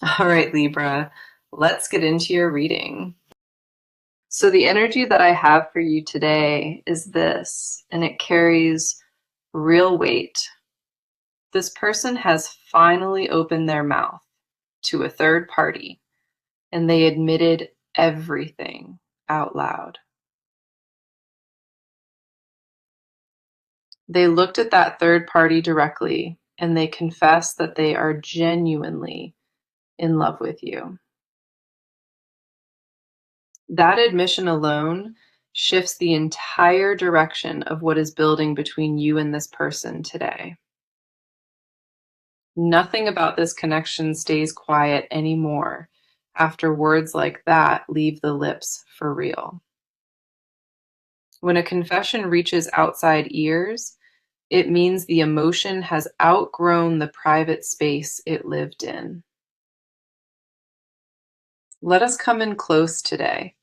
All right, Libra, let's get into your reading. So, the energy that I have for you today is this, and it carries real weight. This person has finally opened their mouth to a third party, and they admitted everything out loud. They looked at that third party directly, and they confessed that they are genuinely in love with you. That admission alone shifts the entire direction of what is building between you and this person today. Nothing about this connection stays quiet anymore after words like that leave the lips for real. When a confession reaches outside ears, it means the emotion has outgrown the private space it lived in. Let us come in close today,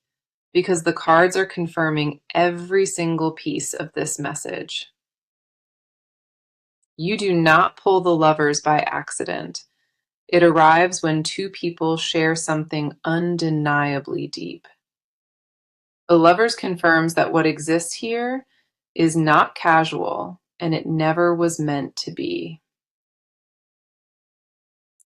because the cards are confirming every single piece of this message. You do not pull the lovers by accident. It arrives when two people share something undeniably deep. The lovers confirms that what exists here is not casual, and it never was meant to be.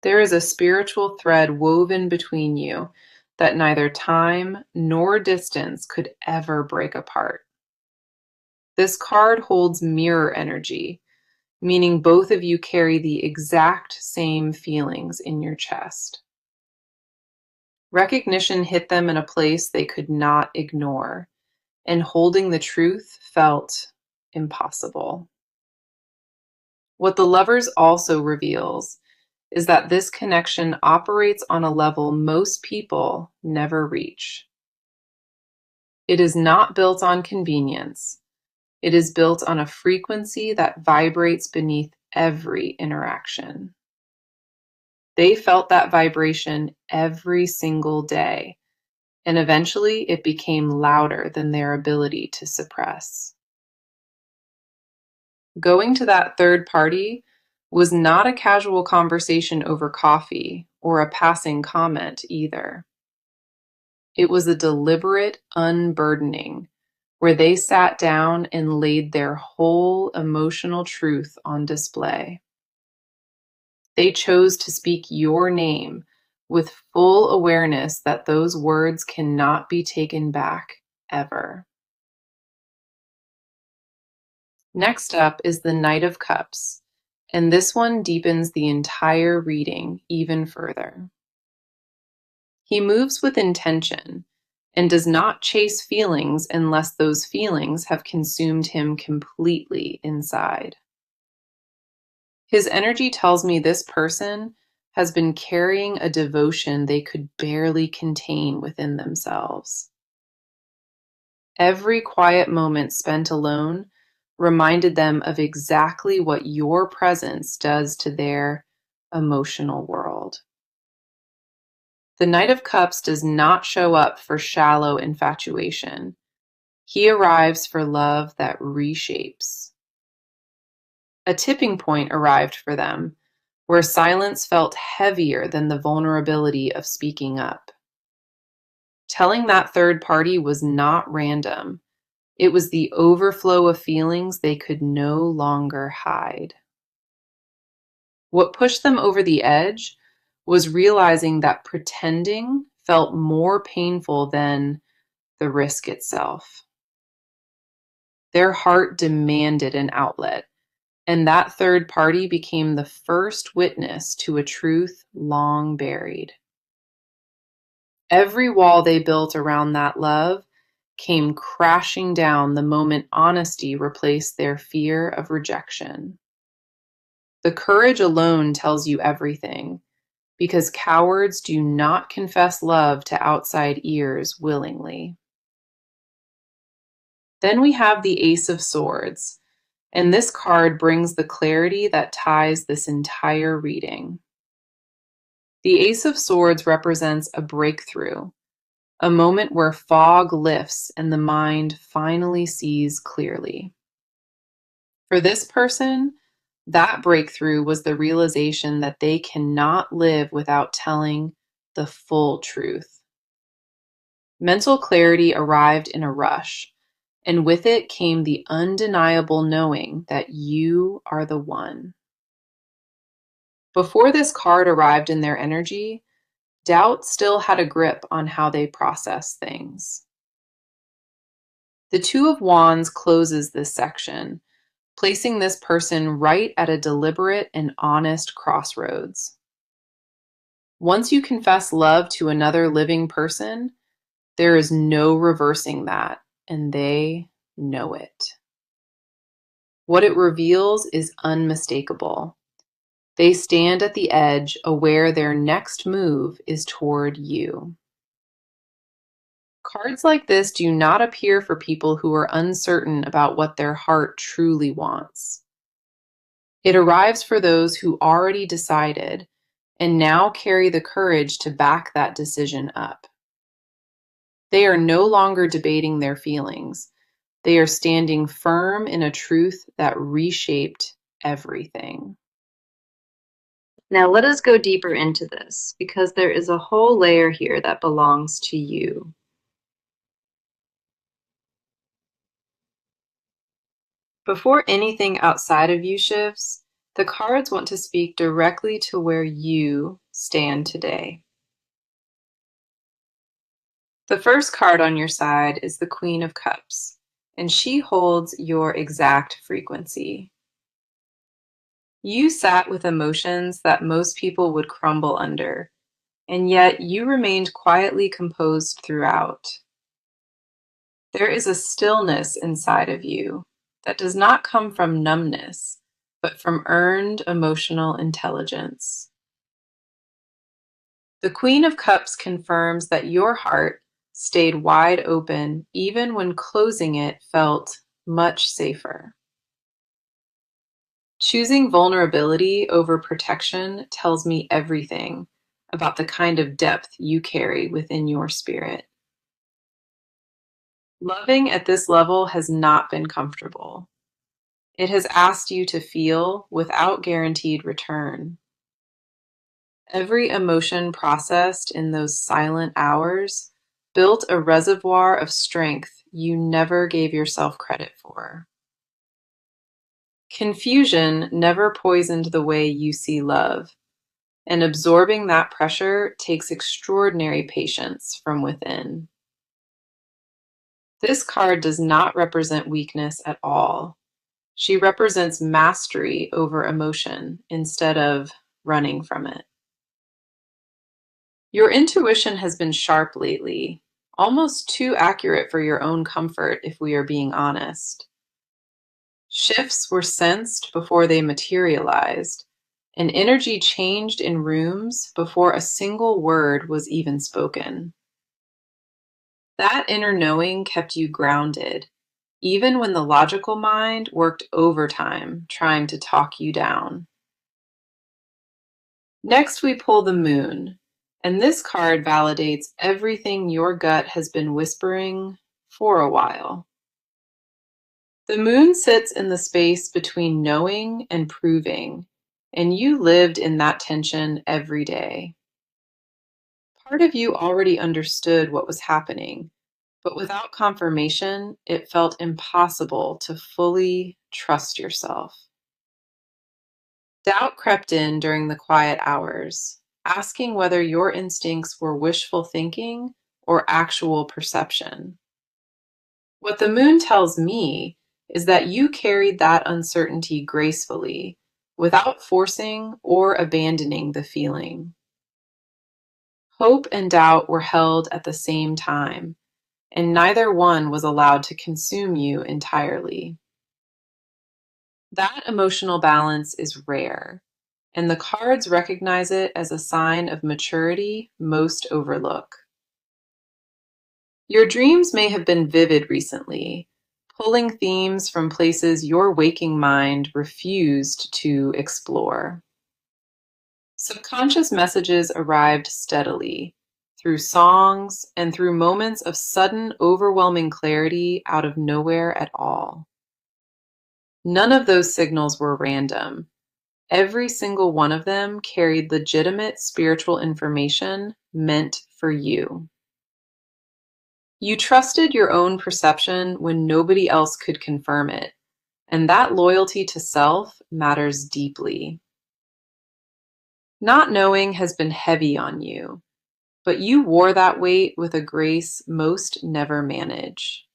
There is a spiritual thread woven between you that neither time nor distance could ever break apart. This card holds mirror energy, meaning both of you carry the exact same feelings in your chest. Recognition hit them in a place they could not ignore, and holding the truth felt impossible. What the lovers also reveals is that this connection operates on a level most people never reach. It is not built on convenience. It is built on a frequency that vibrates beneath every interaction. They felt that vibration every single day, and eventually it became louder than their ability to suppress. Going to that third party was not a casual conversation over coffee or a passing comment either. It was a deliberate unburdening where they sat down and laid their whole emotional truth on display. They chose to speak your name with full awareness that those words cannot be taken back ever. Next up is the Knight of Cups, and this one deepens the entire reading even further. He moves with intention and does not chase feelings unless those feelings have consumed him completely inside. His energy tells me this person has been carrying a devotion they could barely contain within themselves. Every quiet moment spent alone reminded them of exactly what your presence does to their emotional world. The Knight of Cups does not show up for shallow infatuation. He arrives for love that reshapes. A tipping point arrived for them, where silence felt heavier than the vulnerability of speaking up. Telling that third party was not random. It was the overflow of feelings they could no longer hide. What pushed them over the edge was realizing that pretending felt more painful than the risk itself. Their heart demanded an outlet, and that third party became the first witness to a truth long buried. Every wall they built around that love came crashing down the moment honesty replaced their fear of rejection. The courage alone tells you everything, because cowards do not confess love to outside ears willingly. Then we have the Ace of Swords, and this card brings the clarity that ties this entire reading. The Ace of Swords represents a breakthrough, a moment where fog lifts and the mind finally sees clearly. For this person, That breakthrough was the realization that they cannot live without telling the full truth. Mental clarity arrived in a rush, and with it came the undeniable knowing that you are the one. Before this card arrived in their energy, doubt still had a grip on how they process things. The Two of Wands closes this section, placing this person right at a deliberate and honest crossroads. Once you confess love to another living person, there is no reversing that, and they know it. What it reveals is unmistakable. They stand at the edge, aware their next move is toward you. Cards like this do not appear for people who are uncertain about what their heart truly wants. It arrives for those who already decided and now carry the courage to back that decision up. They are no longer debating their feelings. They are standing firm in a truth that reshaped everything. Now let us go deeper into this, because there is a whole layer here that belongs to you. Before anything outside of you shifts, the cards want to speak directly to where you stand today. The first card on your side is the Queen of Cups, and she holds your exact frequency. You sat with emotions that most people would crumble under, and yet you remained quietly composed throughout. There is a stillness inside of you that does not come from numbness, but from earned emotional intelligence. The Queen of Cups confirms that your heart stayed wide open even when closing it felt much safer. Choosing vulnerability over protection tells me everything about the kind of depth you carry within your spirit. Loving at this level has not been comfortable. It has asked you to feel without guaranteed return. Every emotion processed in those silent hours built a reservoir of strength you never gave yourself credit for. Confusion never poisoned the way you see love, and absorbing that pressure takes extraordinary patience from within. This card does not represent weakness at all. She represents mastery over emotion instead of running from it. Your intuition has been sharp lately, almost too accurate for your own comfort, if we are being honest. Shifts were sensed before they materialized, and energy changed in rooms before a single word was even spoken. That inner knowing kept you grounded, even when the logical mind worked overtime trying to talk you down. Next, we pull the Moon, and this card validates everything your gut has been whispering for a while. The Moon sits in the space between knowing and proving, and you lived in that tension every day. Part of you already understood what was happening, but without confirmation, it felt impossible to fully trust yourself. Doubt crept in during the quiet hours, asking whether your instincts were wishful thinking or actual perception. What the Moon tells me is that you carried that uncertainty gracefully, without forcing or abandoning the feeling. Hope and doubt were held at the same time, and neither one was allowed to consume you entirely. That emotional balance is rare, and the cards recognize it as a sign of maturity most overlook. Your dreams may have been vivid recently, pulling themes from places your waking mind refused to explore. Subconscious messages arrived steadily, through songs and through moments of sudden, overwhelming clarity out of nowhere at all. None of those signals were random. Every single one of them carried legitimate spiritual information meant for you. You trusted your own perception when nobody else could confirm it, and that loyalty to self matters deeply. Not knowing has been heavy on you, but you wore that weight with a grace most never manage.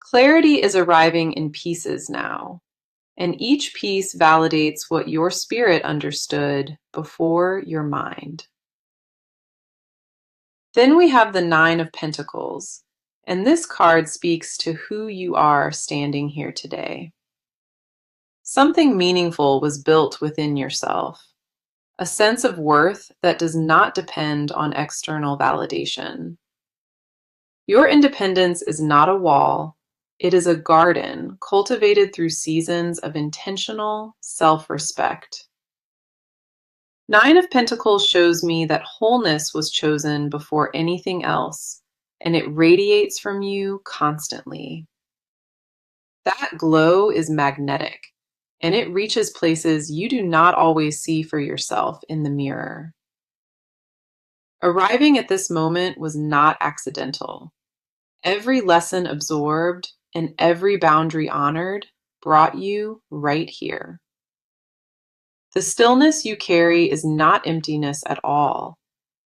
Clarity is arriving in pieces now, and each piece validates what your spirit understood before your mind. Then we have the Nine of Pentacles, and this card speaks to who you are standing here today. Something meaningful was built within yourself, a sense of worth that does not depend on external validation. Your independence is not a wall, it is a garden cultivated through seasons of intentional self-respect. Nine of Pentacles shows me that wholeness was chosen before anything else, and it radiates from you constantly. That glow is magnetic, and it reaches places you do not always see for yourself in the mirror. Arriving at this moment was not accidental. Every lesson absorbed and every boundary honored brought you right here. The stillness you carry is not emptiness at all.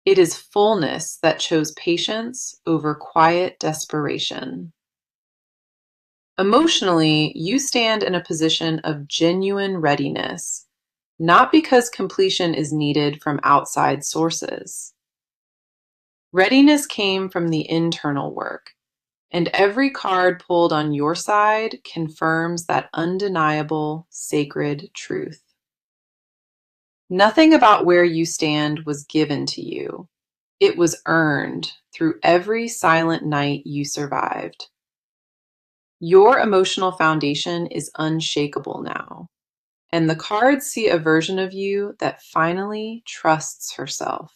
It is fullness that chose patience over quiet desperation. Emotionally, you stand in a position of genuine readiness, not because completion is needed from outside sources. Readiness came from the internal work, and every card pulled on your side confirms that undeniable, sacred truth. Nothing about where you stand was given to you. It was earned through every silent night you survived. Your emotional foundation is unshakable now, and the cards see a version of you that finally trusts herself.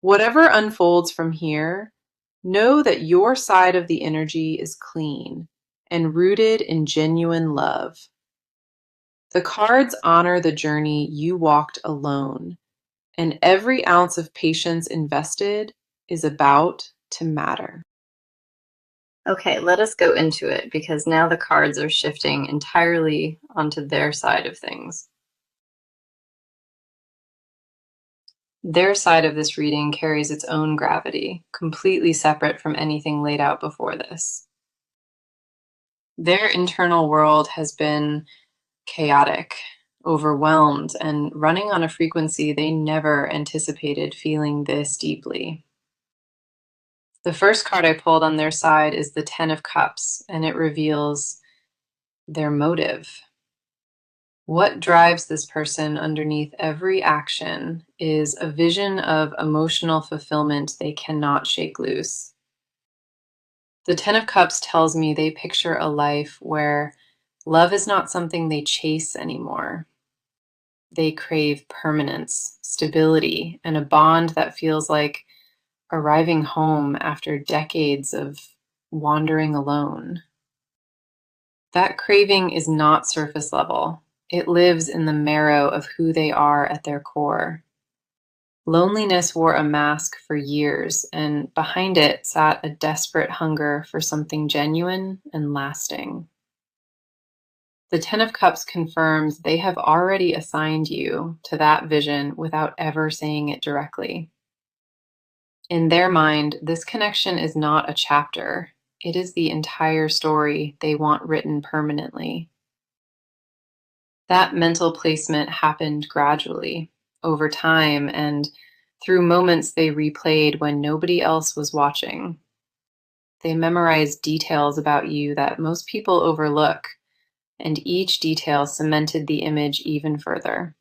Whatever unfolds from here, know that your side of the energy is clean and rooted in genuine love. The cards honor the journey you walked alone, and every ounce of patience invested is about to matter. Okay, let us go into it because now the cards are shifting entirely onto their side of things. Their side of this reading carries its own gravity, completely separate from anything laid out before this. Their internal world has been chaotic, overwhelmed, and running on a frequency they never anticipated feeling this deeply. The first card I pulled on their side is the Ten of Cups, and it reveals their motive. What drives this person underneath every action is a vision of emotional fulfillment they cannot shake loose. The Ten of Cups tells me they picture a life where love is not something they chase anymore. They crave permanence, stability, and a bond that feels like arriving home after decades of wandering alone. That craving is not surface level. It lives in the marrow of who they are at their core. Loneliness wore a mask for years, and behind it sat a desperate hunger for something genuine and lasting. The Ten of Cups confirms they have already assigned you to that vision without ever saying it directly. In their mind, this connection is not a chapter. It is the entire story they want written permanently. That mental placement happened gradually, over time, and through moments they replayed when nobody else was watching. They memorized details about you that most people overlook, and each detail cemented the image even further.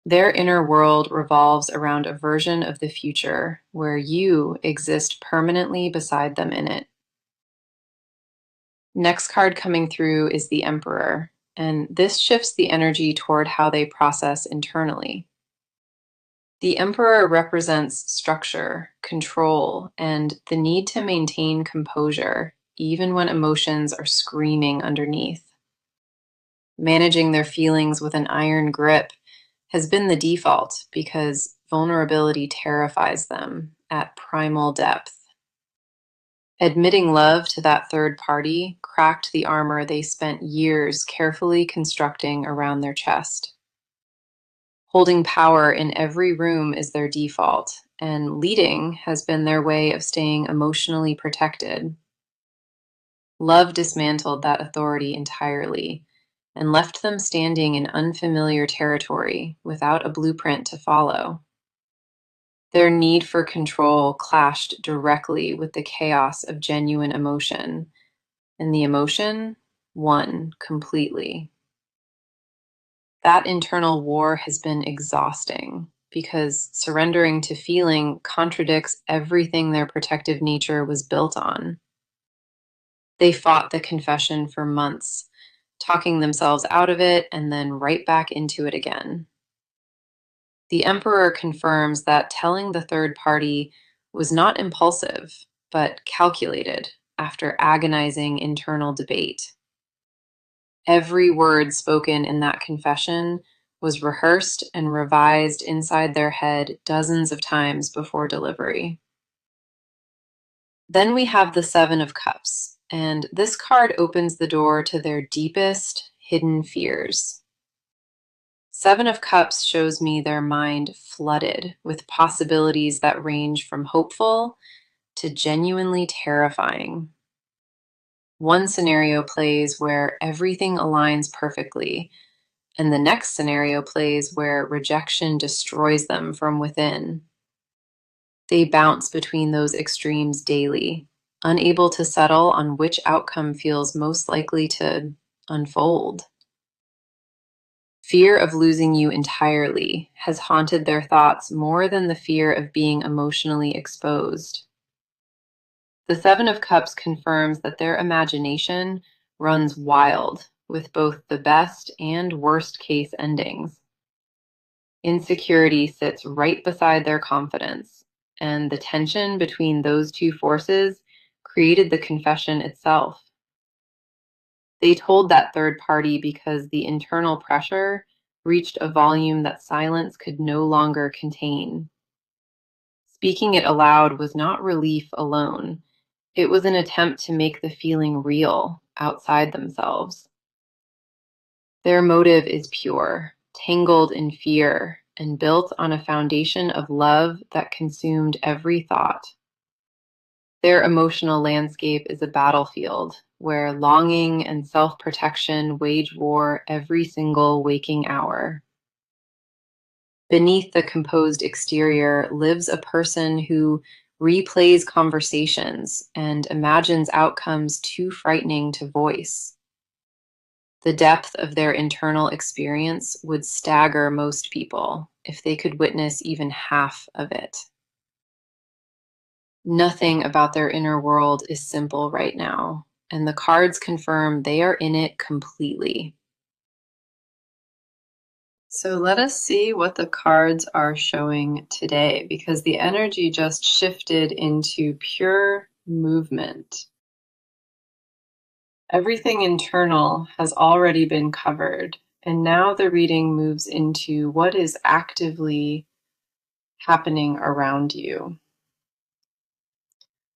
Their inner world revolves around a version of the future where you exist permanently beside them in it. Next card coming through is the Emperor, and this shifts the energy toward how they process internally. The Emperor represents structure, control, and the need to maintain composure, even when emotions are screaming underneath. Managing their feelings with an iron grip has been the default because vulnerability terrifies them at primal depth. Admitting love to that third party cracked the armor they spent years carefully constructing around their chest. Holding power in every room is their default, and leading has been their way of staying emotionally protected. Love dismantled that authority entirely and left them standing in unfamiliar territory without a blueprint to follow. Their need for control clashed directly with the chaos of genuine emotion, and the emotion won completely. That internal war has been exhausting because surrendering to feeling contradicts everything their protective nature was built on. They fought the confession for months, talking themselves out of it and then right back into it again. The Emperor confirms that telling the third party was not impulsive, but calculated after agonizing internal debate. Every word spoken in that confession was rehearsed and revised inside their head dozens of times before delivery. Then we have the Seven of Cups, and this card opens the door to their deepest hidden fears. Seven of Cups shows me their mind flooded with possibilities that range from hopeful to genuinely terrifying. One scenario plays where everything aligns perfectly, and the next scenario plays where rejection destroys them from within. They bounce between those extremes daily, unable to settle on which outcome feels most likely to unfold. Fear of losing you entirely has haunted their thoughts more than the fear of being emotionally exposed. The Seven of Cups confirms that their imagination runs wild with both the best and worst case endings. Insecurity sits right beside their confidence, and the tension between those two forces created the confession itself. They told that third party because the internal pressure reached a volume that silence could no longer contain. Speaking it aloud was not relief alone. It was an attempt to make the feeling real outside themselves. Their motive is pure, tangled in fear, and built on a foundation of love that consumed every thought. Their emotional landscape is a battlefield where longing and self-protection wage war every single waking hour. Beneath the composed exterior lives a person who replays conversations and imagines outcomes too frightening to voice. The depth of their internal experience would stagger most people if they could witness even half of it. Nothing about their inner world is simple right now, and the cards confirm they are in it completely. So let us see what the cards are showing today, because the energy just shifted into pure movement. Everything internal has already been covered, and now the reading moves into what is actively happening around you.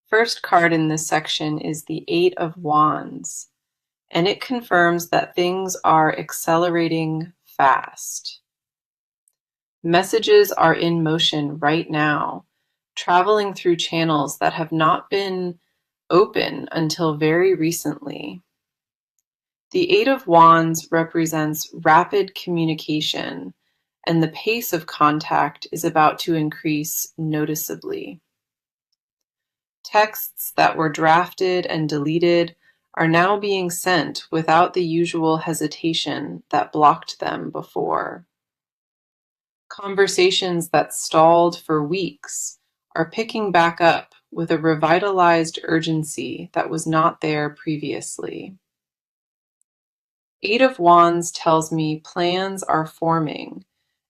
First card in this section is the Eight of Wands, and it confirms that things are accelerating fast. Messages are in motion right now, traveling through channels that have not been open until very recently. The Eight of Wands represents rapid communication, and the pace of contact is about to increase noticeably. Texts that were drafted and deleted are now being sent without the usual hesitation that blocked them before. Conversations that stalled for weeks are picking back up with a revitalized urgency that was not there previously. Eight of Wands tells me plans are forming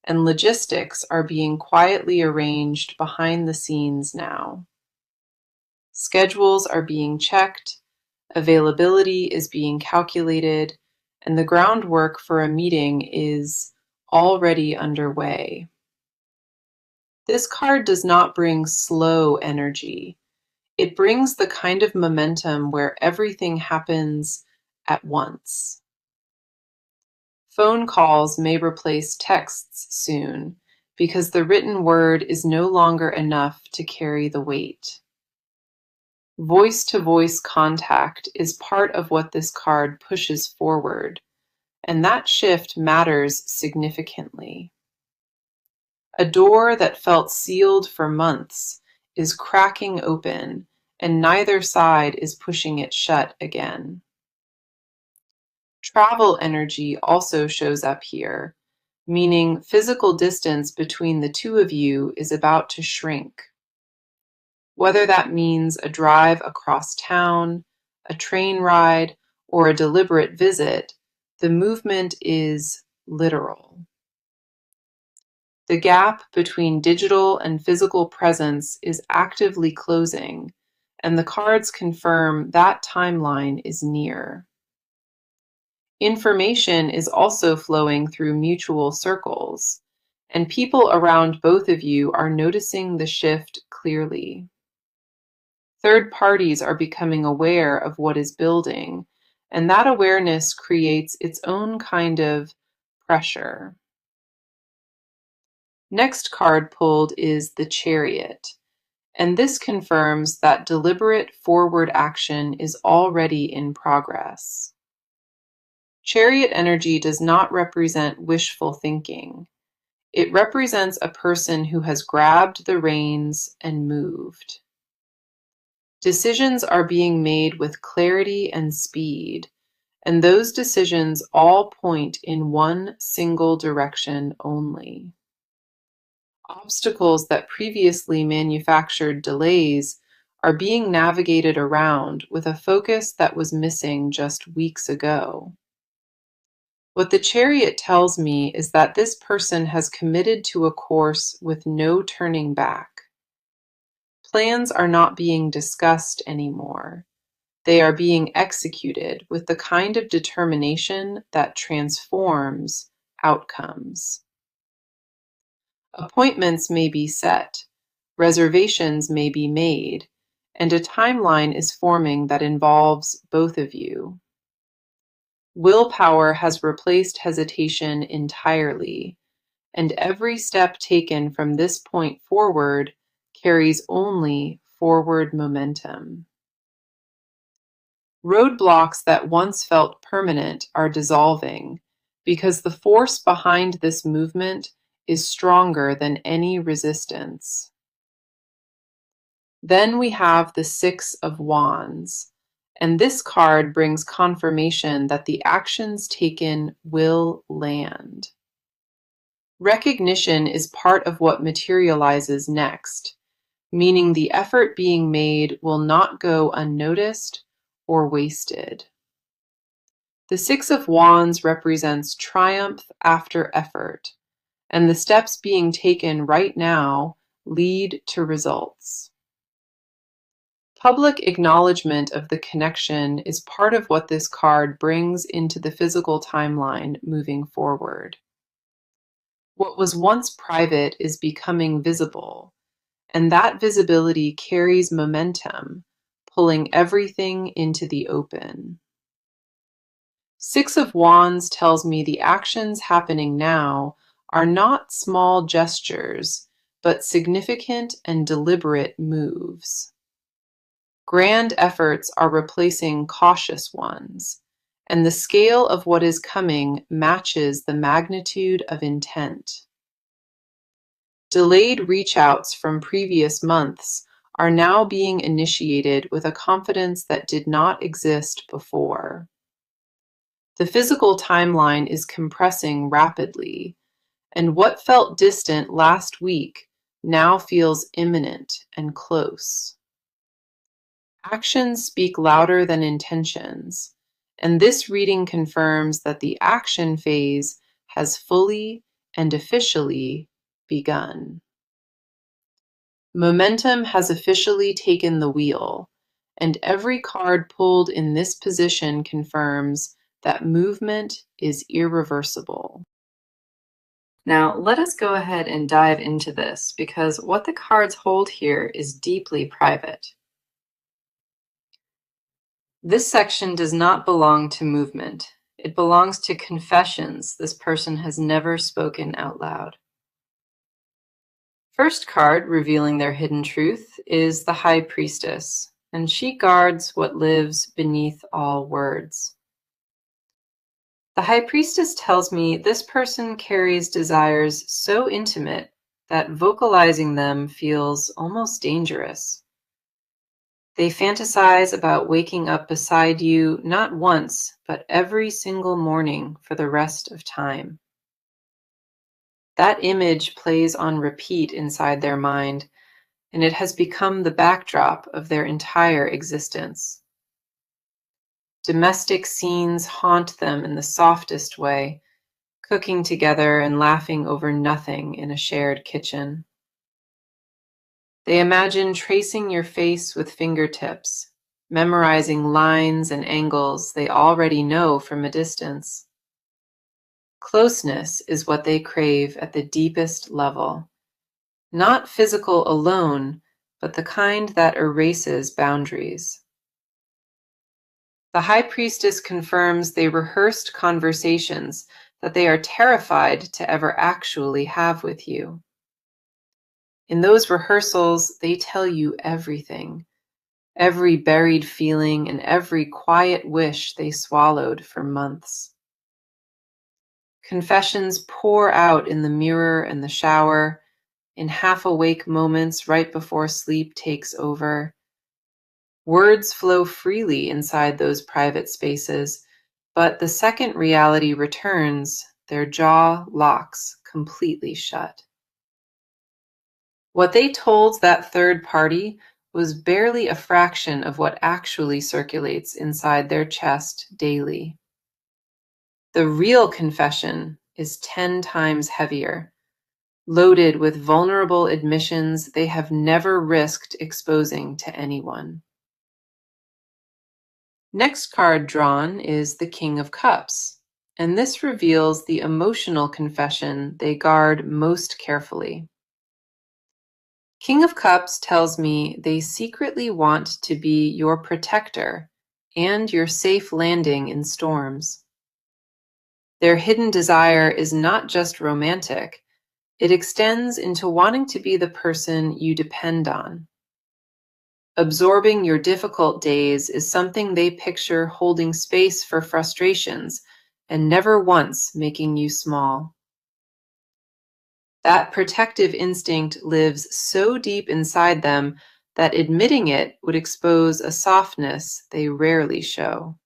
and logistics are being quietly arranged behind the scenes now. Schedules are being checked, availability is being calculated, and the groundwork for a meeting is already underway. This card does not bring slow energy. It brings the kind of momentum where everything happens at once. Phone calls may replace texts soon because the written word is no longer enough to carry the weight. Voice-to-voice contact is part of what this card pushes forward, and that shift matters significantly. A door that felt sealed for months is cracking open, and neither side is pushing it shut again. Travel energy also shows up here, meaning physical distance between the two of you is about to shrink. Whether that means a drive across town, a train ride, or a deliberate visit, the movement is literal. The gap between digital and physical presence is actively closing, and the cards confirm that timeline is near. Information is also flowing through mutual circles, and people around both of you are noticing the shift clearly. Third parties are becoming aware of what is building, and that awareness creates its own kind of pressure. Next card pulled is the Chariot, and this confirms that deliberate forward action is already in progress. Chariot energy does not represent wishful thinking. It represents a person who has grabbed the reins and moved. Decisions are being made with clarity and speed, and those decisions all point in one single direction only. Obstacles that previously manufactured delays are being navigated around with a focus that was missing just weeks ago. What the Chariot tells me is that this person has committed to a course with no turning back. Plans are not being discussed anymore. They are being executed with the kind of determination that transforms outcomes. Appointments may be set, reservations may be made, and a timeline is forming that involves both of you. Willpower has replaced hesitation entirely, and every step taken from this point forward carries only forward momentum. Roadblocks that once felt permanent are dissolving because the force behind this movement is stronger than any resistance. Then we have the Six of Wands, and this card brings confirmation that the actions taken will land. Recognition is part of what materializes next, meaning the effort being made will not go unnoticed or wasted. The Six of Wands represents triumph after effort, and the steps being taken right now lead to results. Public acknowledgement of the connection is part of what this card brings into the physical timeline moving forward. What was once private is becoming visible, and that visibility carries momentum, pulling everything into the open. Six of Wands tells me the actions happening now are not small gestures, but significant and deliberate moves. Grand efforts are replacing cautious ones, and the scale of what is coming matches the magnitude of intent. Delayed reach-outs from previous months are now being initiated with a confidence that did not exist before. The physical timeline is compressing rapidly, and what felt distant last week now feels imminent and close. Actions speak louder than intentions, and this reading confirms that the action phase has fully and officially begun. Momentum has officially taken the wheel, and every card pulled in this position confirms that movement is irreversible. Now, let us go ahead and dive into this because what the cards hold here is deeply private. This section does not belong to movement. It belongs to confessions this person has never spoken out loud. First card revealing their hidden truth is the High Priestess, and she guards what lives beneath all words. The High Priestess tells me this person carries desires so intimate that vocalizing them feels almost dangerous. They fantasize about waking up beside you not once, but every single morning for the rest of time. That image plays on repeat inside their mind, and it has become the backdrop of their entire existence. Domestic scenes haunt them in the softest way, cooking together and laughing over nothing in a shared kitchen. They imagine tracing your face with fingertips, memorizing lines and angles they already know from a distance. Closeness is what they crave at the deepest level. Not physical alone, but the kind that erases boundaries. The High Priestess confirms they rehearsed conversations that they are terrified to ever actually have with you. In those rehearsals, they tell you everything, every buried feeling and every quiet wish they swallowed for months. Confessions pour out in the mirror and the shower, in half-awake moments right before sleep takes over. Words flow freely inside those private spaces, but the second reality returns, their jaw locks completely shut. What they told that third party was barely a fraction of what actually circulates inside their chest daily. The real confession is 10 times heavier, loaded with vulnerable admissions they have never risked exposing to anyone. Next card drawn is the King of Cups, and this reveals the emotional confession they guard most carefully. King of Cups tells me they secretly want to be your protector and your safe landing in storms. Their hidden desire is not just romantic, it extends into wanting to be the person you depend on. Absorbing your difficult days is something they picture holding space for frustrations and never once making you small. That protective instinct lives so deep inside them that admitting it would expose a softness they rarely show.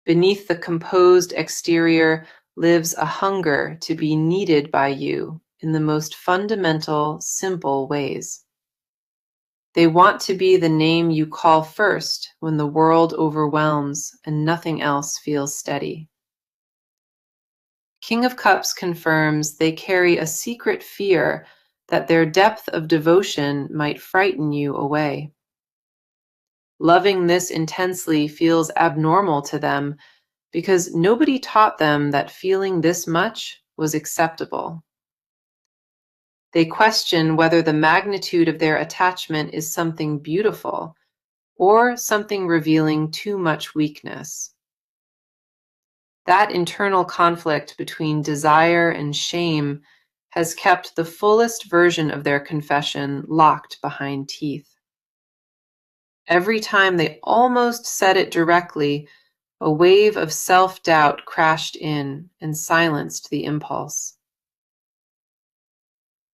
Beneath the composed exterior lives a hunger to be needed by you in the most fundamental, simple ways. They want to be the name you call first when the world overwhelms and nothing else feels steady. King of Cups confirms they carry a secret fear that their depth of devotion might frighten you away. Loving this intensely feels abnormal to them because nobody taught them that feeling this much was acceptable. They question whether the magnitude of their attachment is something beautiful or something revealing too much weakness. That internal conflict between desire and shame has kept the fullest version of their confession locked behind teeth. Every time they almost said it directly, a wave of self-doubt crashed in and silenced the impulse.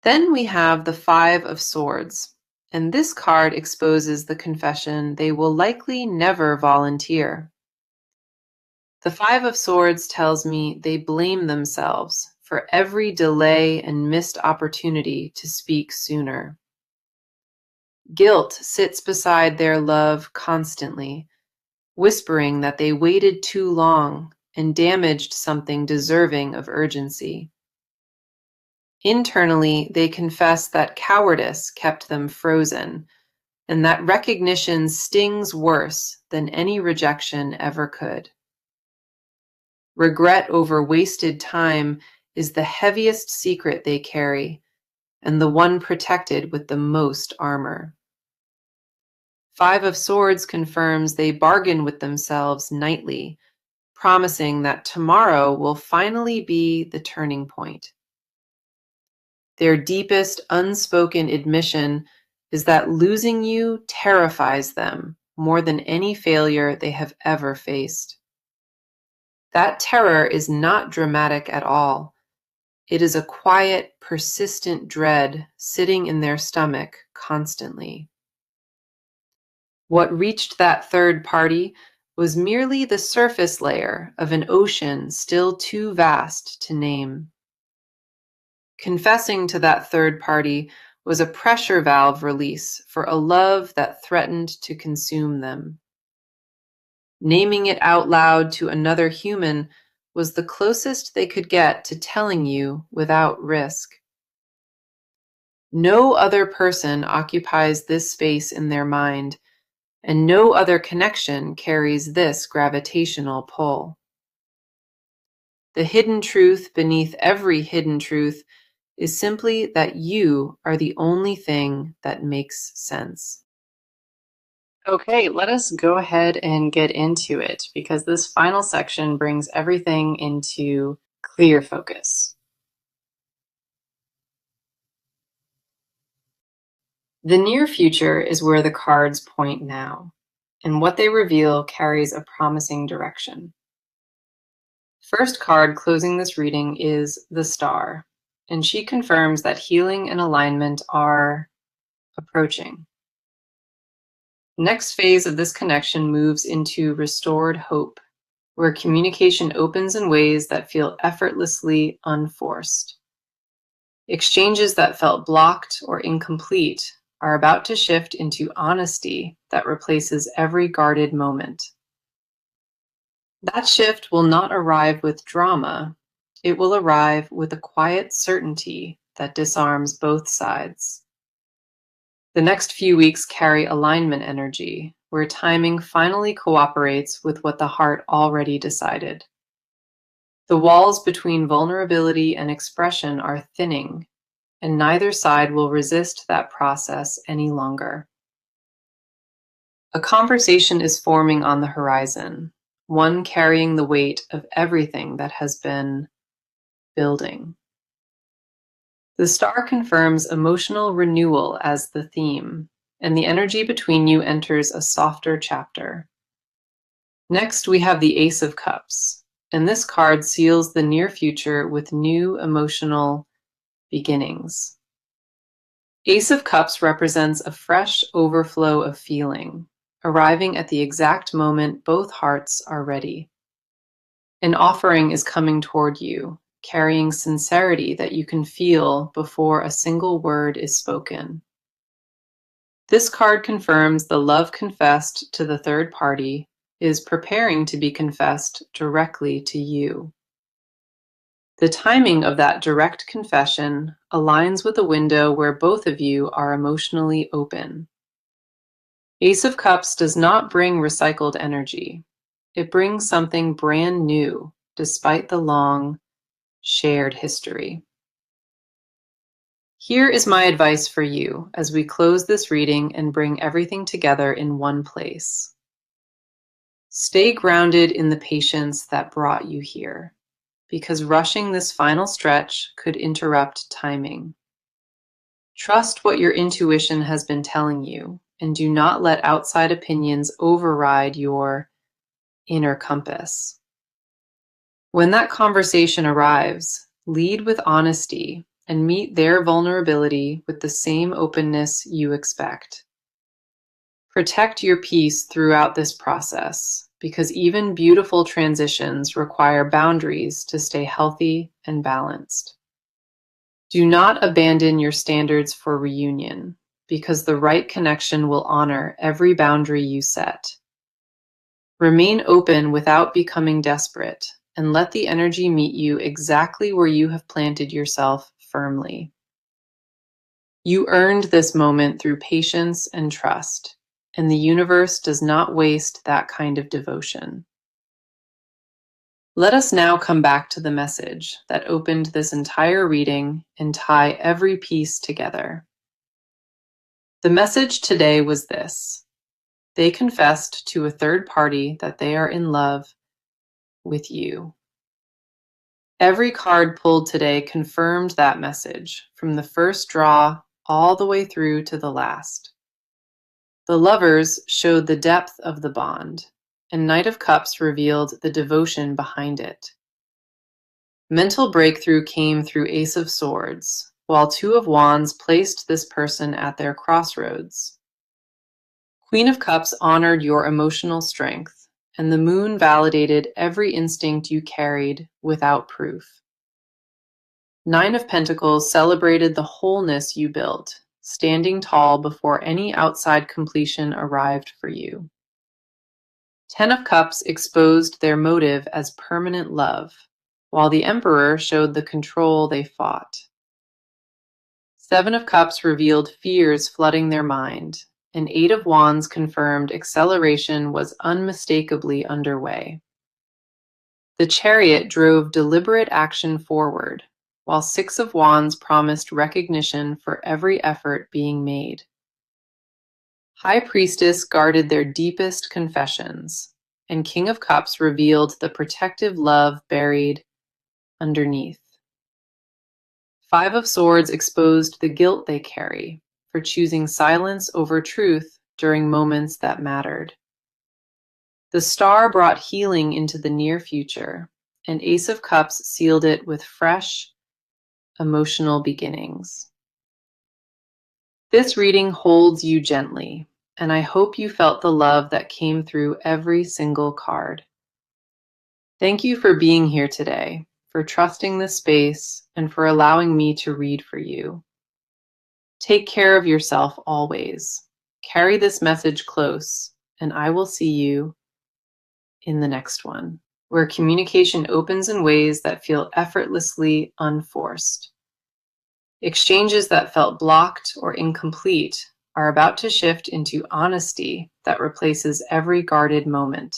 Then we have the Five of Swords, and this card exposes the confession they will likely never volunteer. The Five of Swords tells me they blame themselves for every delay and missed opportunity to speak sooner. Guilt sits beside their love constantly, whispering that they waited too long and damaged something deserving of urgency. Internally, they confess that cowardice kept them frozen, and that recognition stings worse than any rejection ever could. Regret over wasted time is the heaviest secret they carry, and the one protected with the most armor. Five of Swords confirms they bargain with themselves nightly, promising that tomorrow will finally be the turning point. Their deepest unspoken admission is that losing you terrifies them more than any failure they have ever faced. That terror is not dramatic at all. It is a quiet, persistent dread sitting in their stomach constantly. What reached that third party was merely the surface layer of an ocean still too vast to name. Confessing to that third party was a pressure valve release for a love that threatened to consume them. Naming it out loud to another human was the closest they could get to telling you without risk. No other person occupies this space in their mind, and no other connection carries this gravitational pull. The hidden truth beneath every hidden truth is simply that you are the only thing that makes sense. Okay, let us go ahead and get into it because this final section brings everything into clear focus. The near future is where the cards point now, and what they reveal carries a promising direction. First card closing this reading is the Star, and she confirms that healing and alignment are approaching. Next phase of this connection moves into restored hope, where communication opens in ways that feel effortlessly unforced. Exchanges that felt blocked or incomplete are about to shift into honesty that replaces every guarded moment. That shift will not arrive with drama. It will arrive with a quiet certainty that disarms both sides. The next few weeks carry alignment energy, where timing finally cooperates with what the heart already decided. The walls between vulnerability and expression are thinning, and neither side will resist that process any longer. A conversation is forming on the horizon, one carrying the weight of everything that has been building. The Star confirms emotional renewal as the theme, and the energy between you enters a softer chapter. Next, we have the Ace of Cups, and this card seals the near future with new emotional beginnings. Ace of Cups represents a fresh overflow of feeling, arriving at the exact moment both hearts are ready. An offering is coming toward you, carrying sincerity that you can feel before a single word is spoken. This card confirms the love confessed to the third party is preparing to be confessed directly to you. The timing of that direct confession aligns with a window where both of you are emotionally open. Ace of Cups does not bring recycled energy. It brings something brand new, despite the long, shared history. Here is my advice for you as we close this reading and bring everything together in one place. Stay grounded in the patience that brought you here, because rushing this final stretch could interrupt timing. Trust what your intuition has been telling you, and do not let outside opinions override your inner compass. When that conversation arrives, lead with honesty and meet their vulnerability with the same openness you expect. Protect your peace throughout this process, because even beautiful transitions require boundaries to stay healthy and balanced. Do not abandon your standards for reunion, because the right connection will honor every boundary you set. Remain open without becoming desperate, and let the energy meet you exactly where you have planted yourself firmly. You earned this moment through patience and trust, and the universe does not waste that kind of devotion. Let us now come back to the message that opened this entire reading and tie every piece together. The message today was this: they confessed to a third party that they are in love with you. Every card pulled today confirmed that message, from the first draw all the way through to the last. The Lovers showed the depth of the bond, and Knight of Cups revealed the devotion behind it. Mental breakthrough came through Ace of Swords, while Two of Wands placed this person at their crossroads. Queen of Cups honored your emotional strength, and the Moon validated every instinct you carried without proof. Nine of Pentacles celebrated the wholeness you built, standing tall before any outside completion arrived for you. Ten of Cups exposed their motive as permanent love, while the Emperor showed the control they fought. Seven of Cups revealed fears flooding their mind, and Eight of Wands confirmed acceleration was unmistakably underway. The Chariot drove deliberate action forward, while Six of Wands promised recognition for every effort being made. High Priestess guarded their deepest confessions, and King of Cups revealed the protective love buried underneath. Five of Swords exposed the guilt they carry for choosing silence over truth during moments that mattered. The Star brought healing into the near future, and Ace of Cups sealed it with fresh, emotional beginnings. This reading holds you gently, and I hope you felt the love that came through every single card. Thank you for being here today, for trusting this space, and for allowing me to read for you. Take care of yourself always. Carry this message close, and I will see you in the next one, where communication opens in ways that feel effortlessly unforced. Exchanges that felt blocked or incomplete are about to shift into honesty that replaces every guarded moment.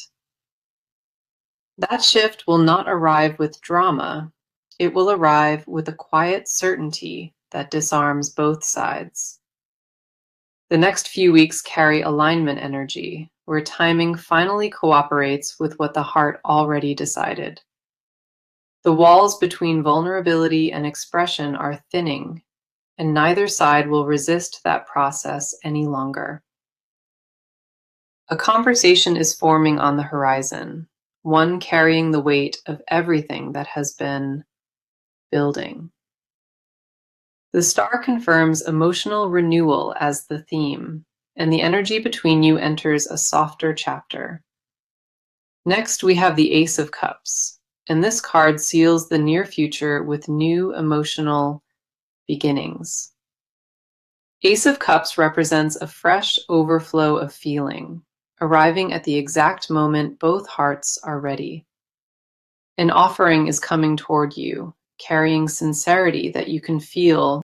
That shift will not arrive with drama. It will arrive with a quiet certainty that disarms both sides. The next few weeks carry alignment energy, where timing finally cooperates with what the heart already decided. The walls between vulnerability and expression are thinning, and neither side will resist that process any longer. A conversation is forming on the horizon, one carrying the weight of everything that has been building. The Star confirms emotional renewal as the theme, and the energy between you enters a softer chapter. Next, we have the Ace of Cups, and this card seals the near future with new emotional beginnings. Ace of Cups represents a fresh overflow of feeling, arriving at the exact moment both hearts are ready. An offering is coming toward you, carrying sincerity that you can feel